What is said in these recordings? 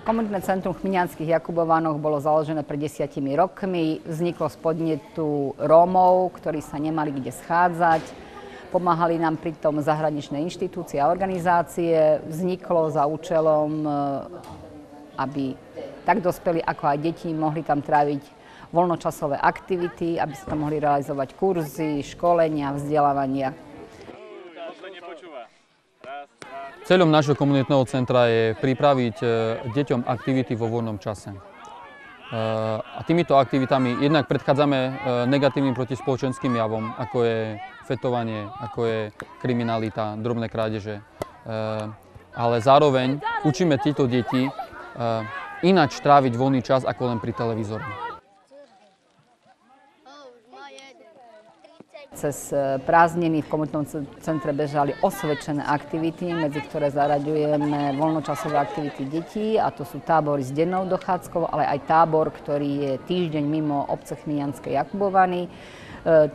Komunitné centrum v Chmiňanských Jakubovanoch bolo založené pred 10 rokmi. Vzniklo z podnetu Rómov, ktorí sa nemali kde schádzať. Pomáhali nám pritom zahraničné inštitúcie a organizácie. Vzniklo za účelom, aby tak dospelí ako aj deti mohli tam tráviť voľnočasové aktivity, aby sa tam mohli realizovať kurzy, školenia, vzdelávania. Cieľom nášho komunitného centra je pripraviť deťom aktivity vo voľnom čase. A týmito aktivitami jednak predchádzame negatívnym protispoločenským javom, ako je fetovanie, ako je kriminalita, drobné krádeže. Ale zároveň učíme tieto deti ináč tráviť voľný čas ako len pri televízore. Cez prázdniny v komunitnom centre bežali osvedčené aktivity, medzi ktoré zaraďujeme voľnočasové aktivity detí, a to sú tábory s dennou dochádzkou, ale aj tábor, ktorý je týždeň mimo obce Chmiňanské Jakubovany.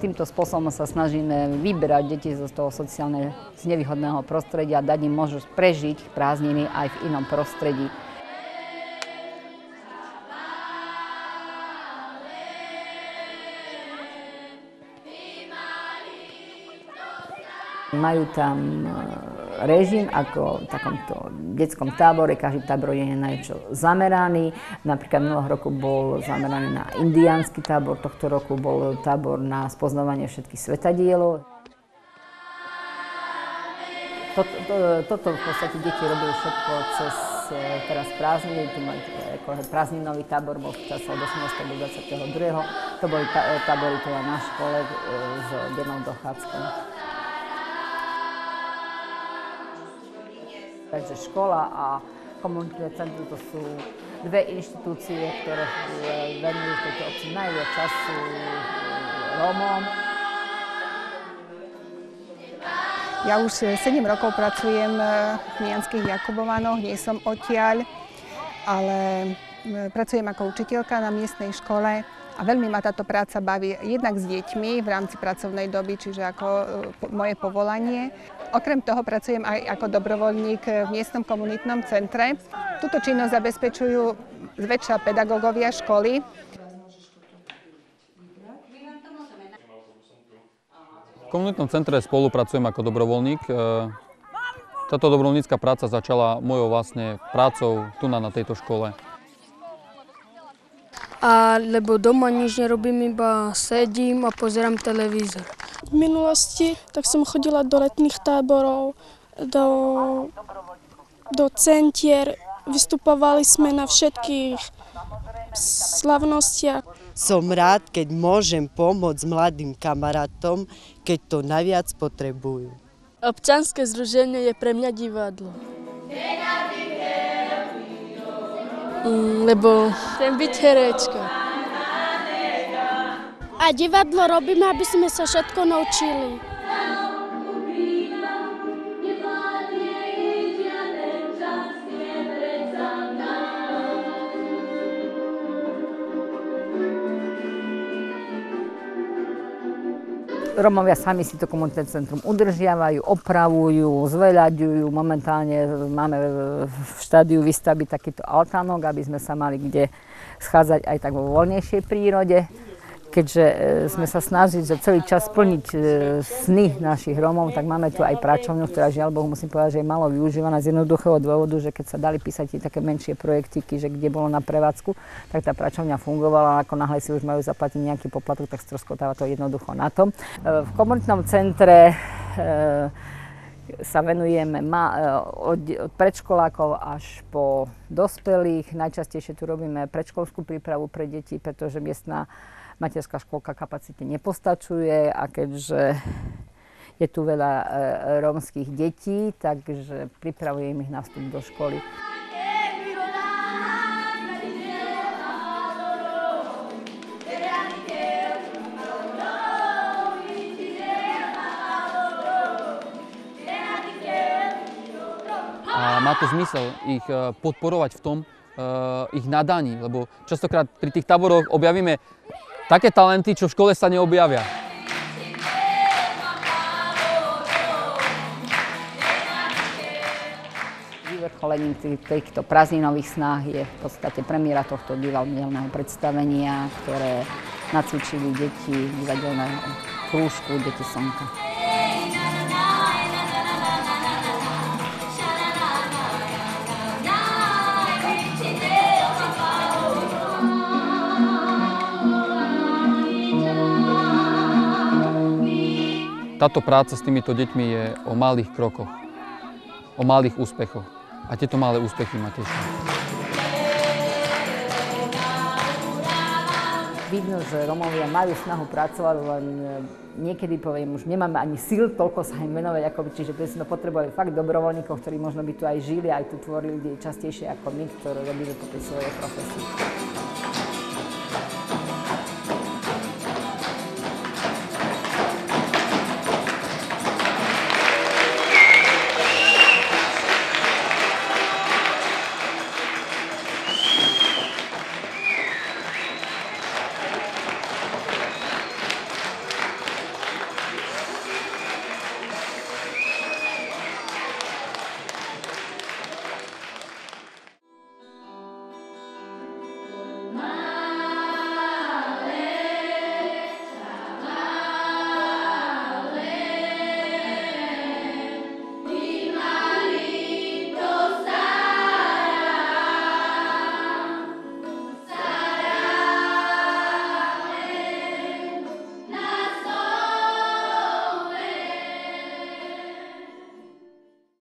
Týmto spôsobom sa snažíme vyberať deti zo toho sociálne znevýhodného prostredia a dať im možnosť prežiť prázdniny aj v inom prostredí. Majú tam režim ako v takomto detskom tábore, každý tábor je na niečo zameraný. Napríklad minulého roku bol zameraný na indiánsky tábor, tohto roku bol tábor na spoznávanie všetkých svetadielov. Toto v podstate deti robili všetko cez teraz prázdniny. Tu majú prázdninový tábor, bol v čase od 18. do 22. To boli tábory tu na škole s dennou dochádzkou. Takže škola a komunitné centrum to sú dve inštitúcie, ktoré venujú v tejto obci najviac času Rómom. Ja už 7 rokov pracujem v Chmiňanských Jakubovanoch, nie som odtiaľ, ale pracujem ako učiteľka na miestnej škole a veľmi ma táto práca baví jednak s deťmi v rámci pracovnej doby, čiže ako moje povolanie. Okrem toho pracujem aj ako dobrovoľník v miestnom komunitnom centre. Túto činnosť zabezpečujú zväčša pedagógovia školy. V komunitnom centre spolupracujem ako dobrovoľník. Táto dobrovoľnícka práca začala mojou vlastne prácou tu na tejto škole. Lebo doma nič nerobím, iba sedím a pozerám televízor. V minulosti tak som chodila do letných táborov, do centier, vystupovali sme na všetkých slavnostiach. Som rád, keď môžem pomôcť mladým kamarátom, keď to najviac potrebujú. Občianske združenie je pre mňa divadlo. Lebo chcem byť herečka. A divadlo robíme, aby sme sa všetko naučili. Rómovia sami si to komunitné centrum udržiavajú, opravujú, zveľaďujú. Momentálne máme v štádiu výstavby takýto altánok, aby sme sa mali kde schádzať aj tak vo voľnejšej prírode. Keďže sme sa snažili že celý čas splniť sny našich Rómov, tak máme tu aj pračovňu, ktorá žiaľ Bohu musím povedať, že je málo využívaná z jednoduchého dôvodu, že keď sa dali písať také menšie projektiky, že kde bolo na prevádzku, tak tá pračovňa fungovala, a ako náhle si už majú zaplatiť nejaký poplatok, tak stroskotáva to jednoducho na tom. V komunitnom centre sa venujeme od predškolákov až po dospelých. Najčastejšie tu robíme predškolskú prípravu pre deti, pretože miestna materská škôlka kapacite nepostačuje, a keďže je tu veľa rómskych detí, takže pripravujem ich na vstup do školy. A má to zmysel ich podporovať v tom, ich nadaní, lebo častokrát pri tých táboroch objavíme také talenty, čo v škole sa neobjavia. Vyvrcholením týchto prázdninových snách je v podstate premiéra tohto divadelného predstavenia, ktoré nacvičili deti divadelného krúžku Deti slnka. Táto práca s týmito deťmi je o malých krokoch, o malých úspechoch. A tieto malé úspechy ma tešia. Vidno, že Rómovia majú snahu pracovať, len niekedy poviem, už nemáme ani síl toľko sa im venovať, čiže sme potrebovali fakt dobrovoľníkov, ktorí možno by tu aj žili, aj tu tvorili častejšie ako my, ktorí robili po tej svojej profesii.